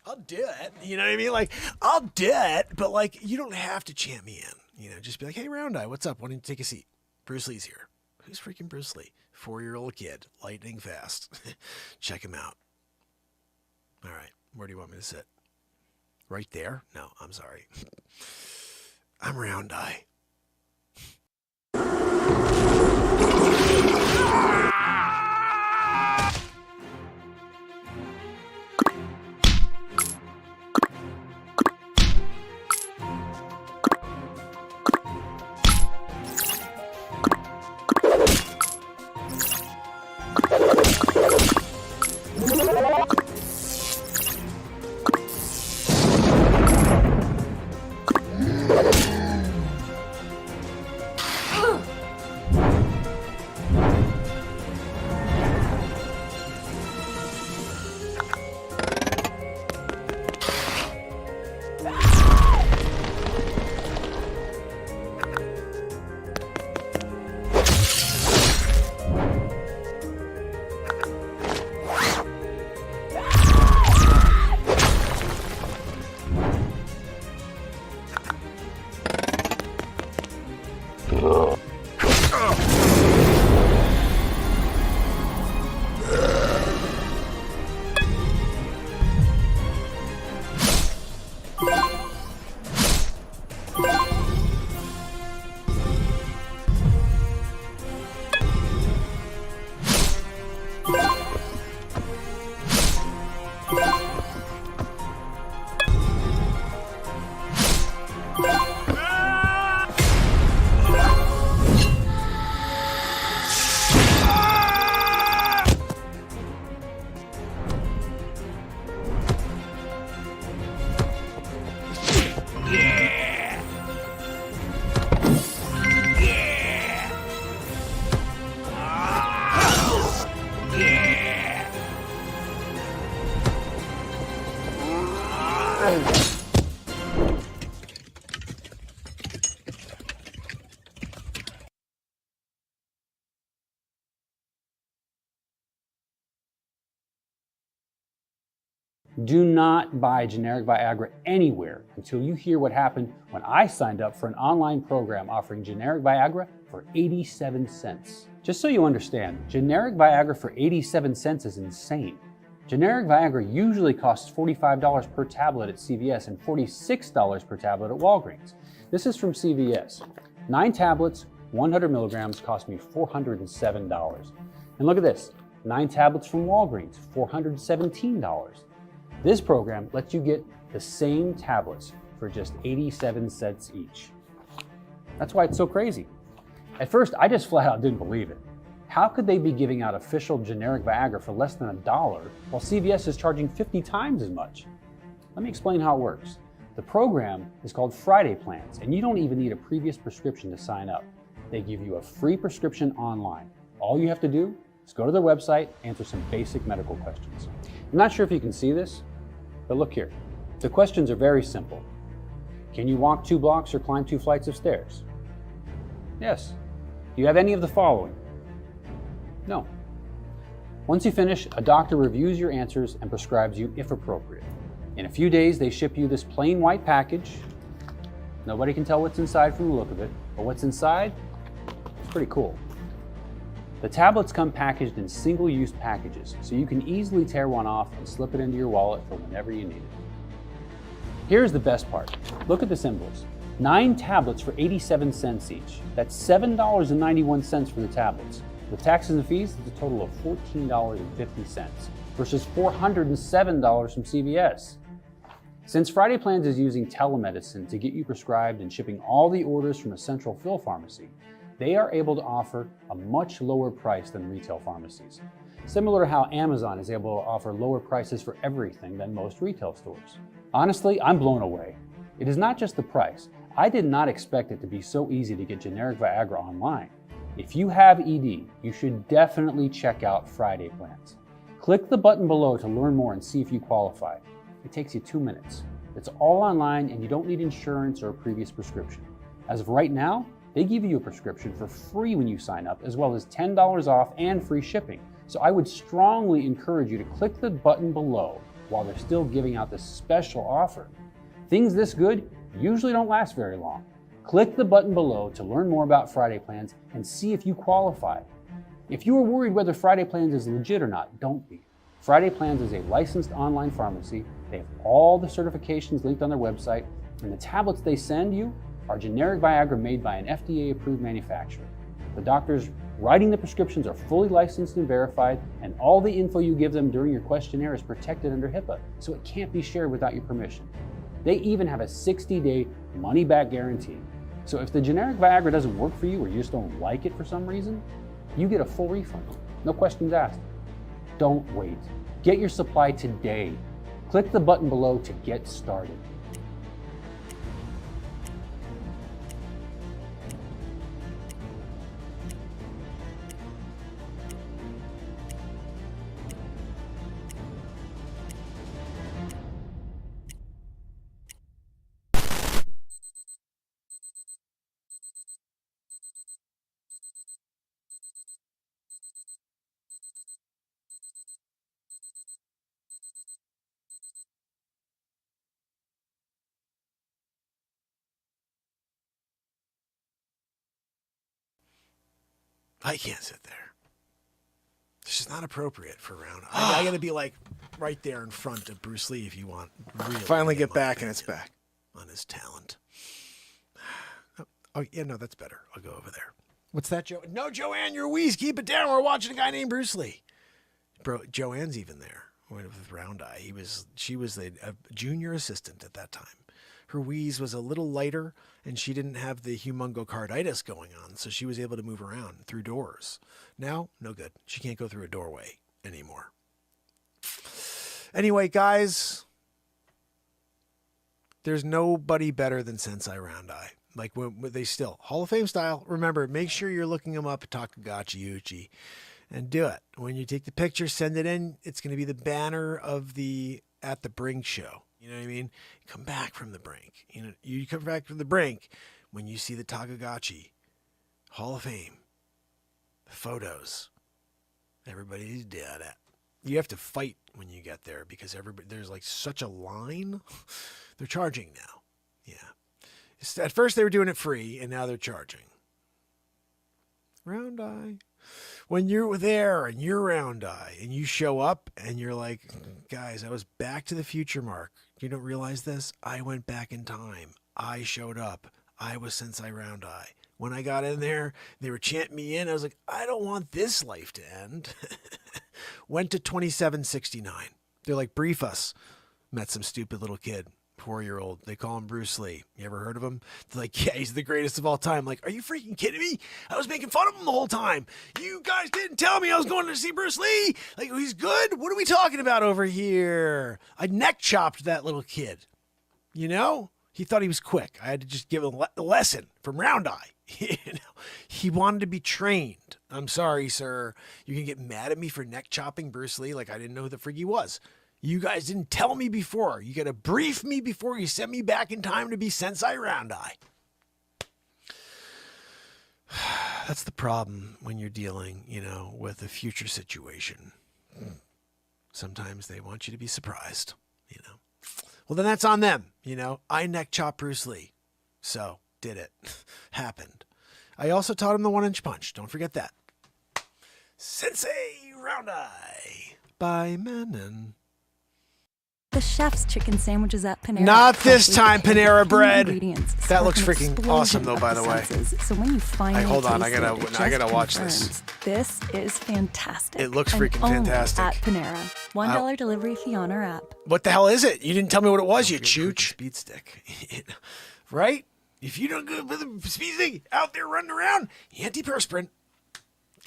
Speaker 2: I'll do it. You know what I mean? Like, I'll do it, but like, you don't have to chant me in. You know, just be like, hey, Round Eye, what's up? Why don't you take a seat? Bruce Lee's here. Who's freaking Bruce Lee? 4-year-old kid, lightning fast. Check him out. All right, where do you want me to sit? Right there? No, I'm sorry. I'm Round Eye.
Speaker 4: Do not buy generic Viagra anywhere until you hear what happened when I signed up for an online program offering generic Viagra for 87 cents. Just so you understand, generic Viagra for 87 cents is insane. Generic Viagra usually costs $45 per tablet at CVS and $46 per tablet at Walgreens. This is from CVS. 9 tablets, 100 milligrams cost me $407. And look at this, 9 tablets from Walgreens, $417. This program lets you get the same tablets for just 87 cents each. That's why it's so crazy. At first, I just flat out didn't believe it. How could they be giving out official generic Viagra for less than $1 while CVS is charging 50 times as much? Let me explain how it works. The program is called Friday Plans, and you don't even need a previous prescription to sign up. They give you a free prescription online. All you have to do is go to their website, answer some basic medical questions. I'm not sure if you can see this, but look here. The questions are very simple. Can you walk 2 blocks or climb 2 flights of stairs? Yes. Do you have any of the following? No. Once you finish, a doctor reviews your answers and prescribes you if appropriate. In a few days, they ship you this plain white package. Nobody can tell what's inside from the look of it, but what's inside is pretty cool. The tablets come packaged in single-use packages, so you can easily tear one off and slip it into your wallet for whenever you need it. Here's the best part. Look at this invoice. 9 tablets for 87 cents each. That's $7.91 for the tablets. With taxes and fees, it's a total of $14.50 versus $407 from CVS. Since Friday Plans is using telemedicine to get you prescribed and shipping all the orders from a central fill pharmacy, they are able to offer a much lower price than retail pharmacies. Similar to how Amazon is able to offer lower prices for everything than most retail stores. Honestly, I'm blown away. It is not just the price. I did not expect it to be so easy to get generic Viagra online. If you have ED, you should definitely check out Friday Plans. Click the button below to learn more and see if you qualify. It takes you 2 minutes. It's all online and you don't need insurance or a previous prescription. As of right now, they give you a prescription for free when you sign up, as well as $10 off and free shipping. So I would strongly encourage you to click the button below while they're still giving out this special offer. Things this good usually don't last very long. Click the button below to learn more about Friday Plans and see if you qualify. If you are worried whether Friday Plans is legit or not, don't be. Friday Plans is a licensed online pharmacy. They have all the certifications linked on their website, and the tablets they send you are generic Viagra made by an FDA-approved manufacturer. The doctors writing the prescriptions are fully licensed and verified, and all the info you give them during your questionnaire is protected under HIPAA, so it can't be shared without your permission. They even have a 60-day money-back guarantee. So if the generic Viagra doesn't work for you or you just don't like it for some reason, you get a full refund. No questions asked. Don't wait. Get your supply today. Click the button below to get started.
Speaker 2: I can't sit there. This is not appropriate for round. I gotta be like right there in front of Bruce Lee if you want. Really
Speaker 1: Finally
Speaker 2: get
Speaker 1: get
Speaker 2: my
Speaker 1: back and it's
Speaker 2: opinion
Speaker 1: back.
Speaker 2: on his talent. Oh yeah, no, that's better. I'll go over there. What's that, Joe? No, Joanne, you're wheeze. Keep it down. We're watching a guy named Bruce Lee. Bro, Joanne's even there with Round Eye. She was a junior assistant at that time. Her wheeze was a little lighter, and she didn't have the humongocarditis going on, so she was able to move around through doors. Now, no good. She can't go through a doorway anymore. Anyway, guys, there's nobody better than Sensei Round Eye. Like, when they still, Hall of Fame style. Remember, make sure you're looking them up at Takagachi Uchi, and do it. When you take the picture, send it in. It's going to be the banner of the At the Brink show. You know what I mean? Come back from the brink. You come back from the brink when you see the Takagachi Hall of Fame, the photos. Everybody's dead at. You have to fight when you get there because there's like such a line. They're charging now. Yeah. At first they were doing it free, and now they're charging. Round Eye. When you're there and you're Round Eye and you show up and you're like, guys, I was back to the future, Mark. You don't realize this? I went back in time. I showed up. I was Sensei Round Eye. When I got in there, they were chanting me in. I was like, I don't want this life to end. Went to 2769. They're like, brief us. Met some stupid little kid, 4-year-old. They call him Bruce Lee. You ever heard of him? They're like, yeah, he's the greatest of all time. Like, are you freaking kidding me? I was making fun of him the whole time. You guys didn't tell me I was going to see Bruce Lee. Like, he's good? What are we talking about over here? I neck chopped that little kid. You know? He thought he was quick. I had to just give him a lesson from Round Eye. You know? He wanted to be trained. I'm sorry, sir. You can get mad at me for neck chopping Bruce Lee like I didn't know who the frig he was. You guys didn't tell me before. You got to brief me before you send me back in time to be Sensei Round Eye. That's the problem when you're dealing, you know, with a future situation. Sometimes they want you to be surprised, you know. Well, then that's on them, you know. I neck chopped Bruce Lee. So, did it. Happened. I also taught him the 1-inch punch. Don't forget that. Sensei Round Eye by Menon.
Speaker 5: The chef's chicken sandwiches at Panera.
Speaker 2: Not this time,
Speaker 5: Healthy,
Speaker 2: Panera
Speaker 5: clean
Speaker 2: bread.
Speaker 5: ingredients,
Speaker 2: That looks
Speaker 5: spark an
Speaker 2: freaking
Speaker 5: explosion
Speaker 2: awesome, though,
Speaker 5: of
Speaker 2: by the way.
Speaker 5: senses. So when you finally
Speaker 2: hold on, I
Speaker 5: taste
Speaker 2: gotta-
Speaker 5: it, it
Speaker 2: I
Speaker 5: just
Speaker 2: gotta watch this.
Speaker 5: confirms, This is fantastic.
Speaker 2: It looks
Speaker 5: And
Speaker 2: freaking
Speaker 5: only
Speaker 2: fantastic.
Speaker 5: At Panera, $1 delivery fee on our app.
Speaker 2: What the hell is it? You didn't tell me what it was, you chooch. Speed stick. Right? If you don't go with the speed stick out there running around, antiperspirant.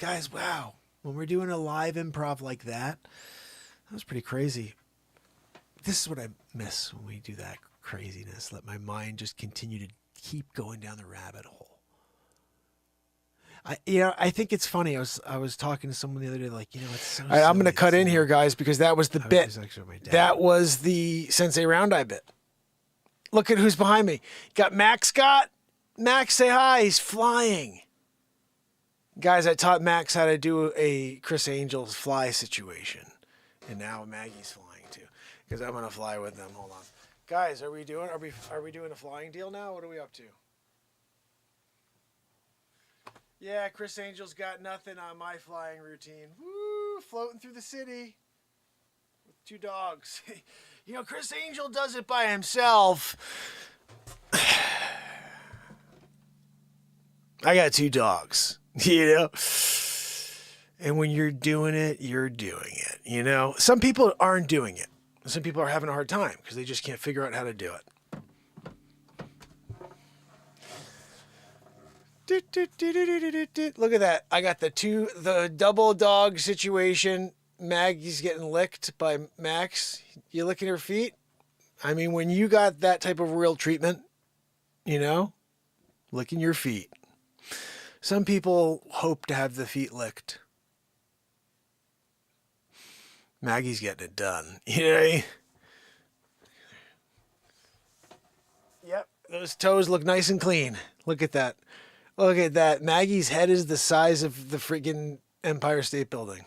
Speaker 2: Guys, wow. When we're doing a live improv like that was pretty crazy. This is what I miss when we do that craziness. Let my mind just continue to keep going down the rabbit hole. I think it's funny. I was talking to someone the other day, like, it's so
Speaker 1: All right, I'm going to
Speaker 2: silly.
Speaker 1: cut in here, guys, because that was the
Speaker 2: I
Speaker 1: bit.
Speaker 2: was actually with my dad.
Speaker 1: That was the Sensei Round Eye bit. Look at who's behind me. Got Max Scott. Max, say hi. He's flying.
Speaker 2: Guys, I taught Max how to do a Chris Angel's fly situation. And now Maggie's flying too. Because I'm gonna fly with them. Hold on. Guys, are we doing a flying deal now? What are we up to? Yeah, Chris Angel's got nothing on my flying routine. Woo, floating through the city with 2 dogs. Chris Angel does it by himself. I got 2 dogs, And when you're doing it, you're doing it, Some people aren't doing it. Some people are having a hard time because they just can't figure out how to do it. Look at that. I got the double dog situation. Maggie's getting licked by Max. You licking her feet? I mean, when you got that type of real treatment, licking your feet. Some people hope to have the feet licked. Maggie's getting it done. You know what I mean? Yep, those toes look nice and clean. Look at that. Look at that. Maggie's head is the size of the freaking Empire State Building.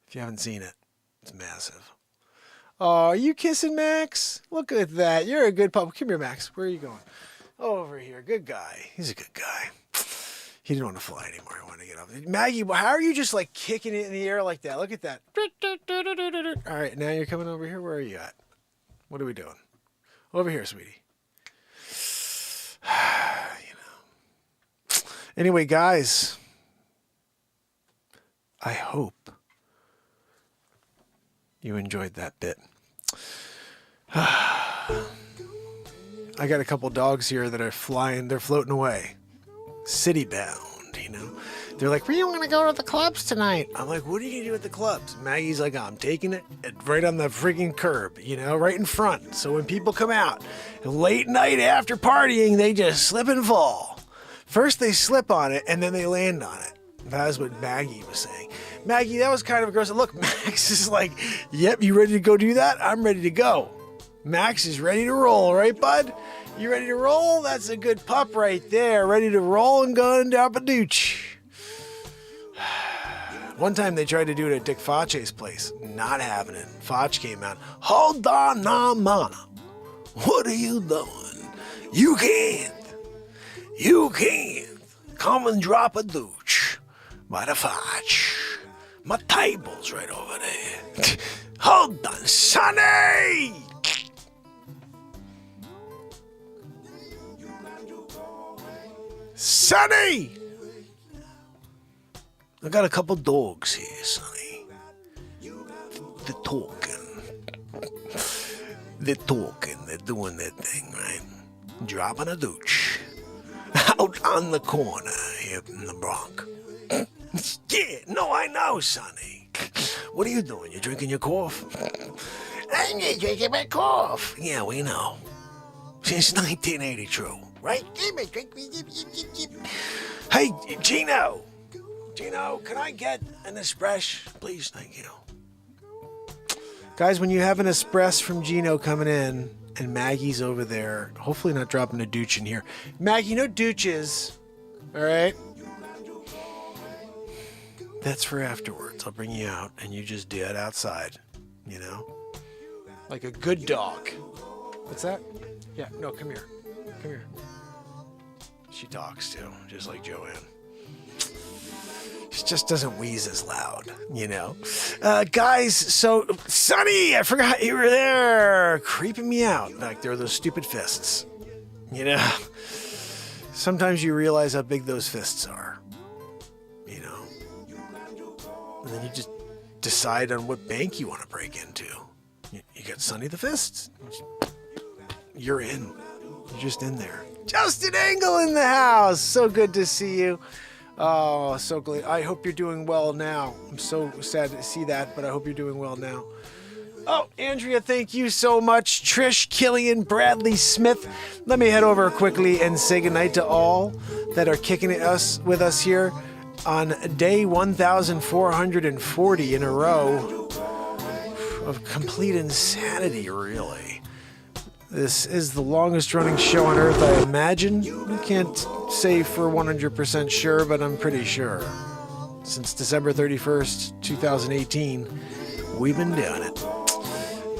Speaker 2: If you haven't seen it, it's massive. Oh, are you kissing Max? Look at that. You're a good pup. Come here, Max. Where are you going? Over here. Good guy. He's a good guy. He didn't want to fly anymore. He wanted to get up. Maggie, how are you just like kicking it in the air like that? Look at that. All right, now you're coming over here. Where are you at? What are we doing? Over here, sweetie. Anyway, guys, I hope you enjoyed that bit. I got a couple dogs here that are flying. They're floating away. City bound, They're like, we want to go to the clubs tonight. I'm like, what are you going to do at the clubs? Maggie's like, I'm taking it right on the freaking curb, right in front. So when people come out, late night after partying, they just slip and fall. First they slip on it, and then they land on it. That's what Maggie was saying. Maggie, that was kind of gross. Look, Max is like, yep, you ready to go do that? I'm ready to go. Max is ready to roll, right, bud? You ready to roll? That's a good pup right there. Ready to roll and go and drop a dooch. One time they tried to do it at Dick Facce's place. Not having it. Foch came out. Hold on, mama. What are you doing? You can't. You can't. Come and drop a dooch by the Foch. My table's right over there. Hold on, Sonny. Sonny! I got a couple dogs here, Sonny.
Speaker 1: they're talking. They're talking. They're doing their thing, right? Dropping a douche out on the corner here in the Bronx. Yeah, no, I know, Sonny. What are you doing? You drinking your cough? I'm drinking my cough. Yeah, we know. Since 1982, right? Hey, Gino. Gino, can I get an espresso? Please, thank you.
Speaker 2: Guys, when you have an espresso from Gino coming in and Maggie's over there, hopefully not dropping a douche in here. Maggie, no douches. All right? That's for afterwards. I'll bring you out and you just do it outside, you know? Like a good dog. What's that? Yeah, no, come here. Come here. She talks too, just like Joanne. She just doesn't wheeze as loud, you know. Guys, so, Sonny, I forgot you were there. Creeping me out back there, those stupid fists. You know, sometimes you realize how big those fists are, you know. And then you just decide on what bank you want to break into. You got Sonny the Fists. You're in. You're just in there. Justin Engel in the house. So good to see you. Oh, so glad. I hope you're doing well now. I'm so sad to see that, but I hope you're doing well now. Oh, Andrea, thank you so much. Trish, Killian, Bradley, Smith. Let me head over quickly and say goodnight to all that are kicking with us here on day 1,440 in a row of complete insanity, really. This is the longest running show on earth, I imagine. I can't say for 100% sure, but I'm pretty sure. Since December 31st, 2018, we've been doing it.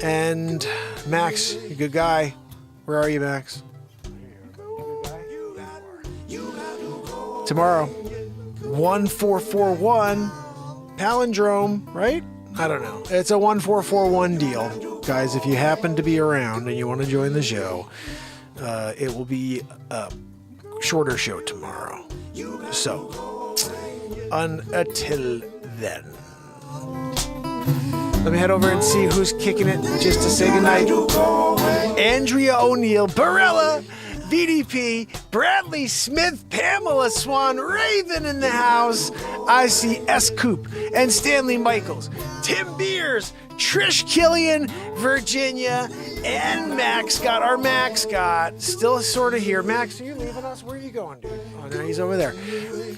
Speaker 2: And Max, you good guy. Where are you, Max? Tomorrow, 1441 palindrome, right? I don't know. It's a 1441 deal. Guys, if you happen to be around and you want to join the show, it will be a shorter show tomorrow. So, until then, let me head over and see who's kicking it just to say goodnight. Andrea O'Neill, Barella, VDP, Bradley Smith, Pamela Swan, Raven in the house. I see S. Coop and Stanley Michaels, Tim Beers, Trish Killian, Virginia, and Max Scott. Our Max Scott still sort of here. Max, are you leaving us? Where are you going, dude? Oh, no, he's over there.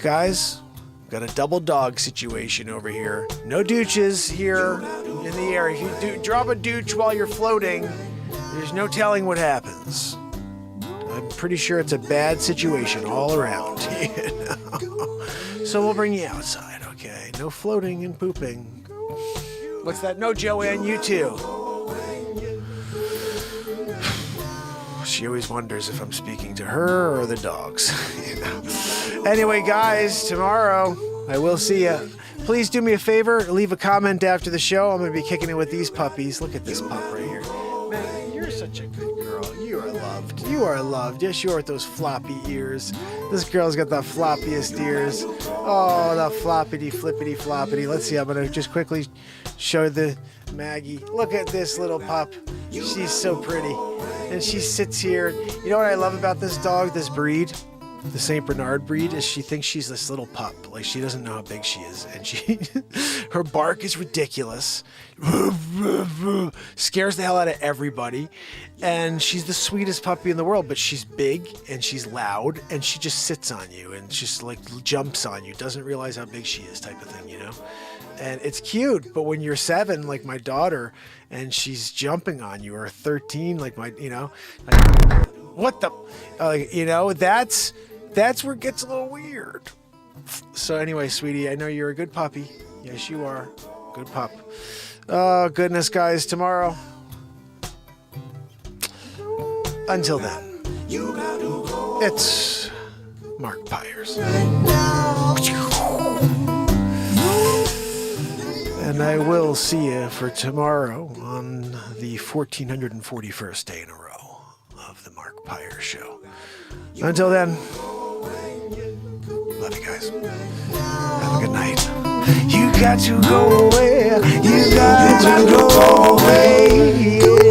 Speaker 2: Guys, got a double dog situation over here. No douches here in the air. If you drop a douche while you're floating, there's no telling what happens. I'm pretty sure it's a bad situation all around. You know? So we'll bring you outside, okay? No floating and pooping. What's that? No, Joanne, you too. She always wonders if I'm speaking to her or the dogs. You know? Anyway, guys, tomorrow I will see you. Please do me a favor, leave a comment after the show. I'm going to be kicking it with these puppies. Look at this pup right here. Man, you're such a good girl. You are loved. You are loved. Yes, you are with those floppy ears. This girl's got the floppiest ears. Oh, the floppity, flippity, floppity. Let's see. I'm going to just quickly show the Maggie. Look at this little pup. She's so pretty. And she sits here. You know what I love about this dog, this breed? The St. Bernard breed, is she thinks she's this little pup. Like, she doesn't know how big she is. And her bark is ridiculous. Scares the hell out of everybody. And she's the sweetest puppy in the world, but she's big and she's loud and she just sits on you and just like jumps on you. Doesn't realize how big she is, type of thing, you know? And it's cute, but when you're 7, like my daughter, and she's jumping on you, or 13, like my, you know, like, what the, you know, that's where it gets a little weird. So anyway, sweetie, I know you're a good puppy. Yes, you are. Good pup. Oh, goodness, guys, tomorrow. Until then, it's Mark Pires. And I will see you for tomorrow on the 1441st day in a row of the Mark Pires Show. Until then, love you guys. Have a good night. You
Speaker 1: got to go away. You got to go away.